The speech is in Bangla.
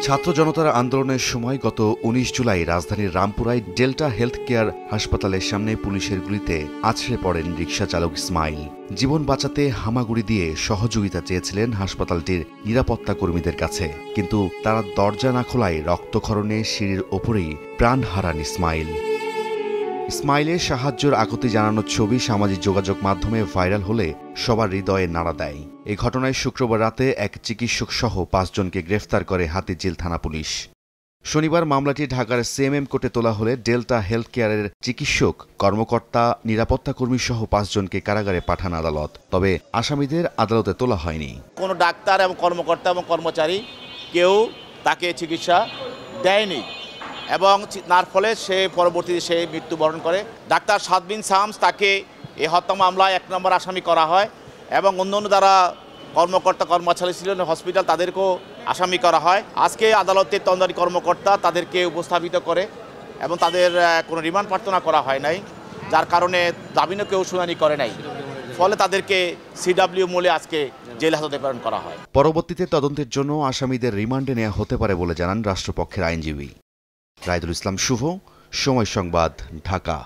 ছাত্র জনতার আন্দোলনের সময় গত ১৯ জুলাই রাজধানীর রামপুরায় ডেল্টা হেলথ কেয়ার হাসপাতালের সামনে পুলিশের গুলিতে আছড়ে পড়েন রিকশা চালক ইসমাইল। জীবন বাঁচাতে হামাগুড়ি দিয়ে সহযোগিতা চেয়েছিলেন হাসপাতালটির নিরাপত্তা কর্মীদের কাছে, কিন্তু তারা দরজা না খোলায় রক্তক্ষরণে সিঁড়ির ওপরেই প্রাণ হারান ইসমাইল। ইসমাইলের সাহায্যের আকুতি জানানোর ছবি সামাজিক যোগাযোগ মাধ্যমে ভাইরাল হলে সবার হৃদয়ে নাড়া দেয়। এই ঘটনায় শুক্রবার রাতে এক চিকিৎসক সহ ৫ জনকে গ্রেফতার করে হাতিঝিল থানা পুলিশ। শনিবার মামলাটি ঢাকার সিএমএম কোর্টে তোলা হলে ডেল্টা হেলথ কেয়ারের চিকিৎসক, কর্মকর্তা, নিরাপত্তা কর্মী সহ ৫ জনকে কারাগারে পাঠান আদালত। তবে আসামিদের আদালতে তোলা হয়নি। কোনো ডাক্তার এবং কর্মকর্তা এবং কর্মচারী কেউ তাকে চিকিৎসা দেয়নি এবং তার ফলে সে পরবর্তীতে সে মৃত্যুবরণ করে। ডাক্তার সাদ বিন শামস তাকে এই হত্যা মামলায় ১ নম্বর আসামি করা হয় এবং অন্যান্য যারা কর্মকর্তা কর্মচারী ছিলেন হসপিটাল তাদেরকেও আসামি করা হয়। আজকে আদালতের তদন্তকারী কর্মকর্তা তাদেরকে উপস্থাপিত করে এবং তাদের কোনো রিমান্ড প্রার্থনা করা হয় নাই, যার কারণে জামিনও কেউ শুনানি করে নাই। ফলে তাদেরকে সিডব্লিউ মোলে আজকে জেল হাজতে প্রেরণ করা হয়। পরবর্তীতে তদন্তের জন্য আসামিদের রিমান্ডে নেওয়া হতে পারে বলে জানান রাষ্ট্রপক্ষের আইনজীবী রাইদুল ইসলাম শুভ। সময় সংবাদ, ঢাকা।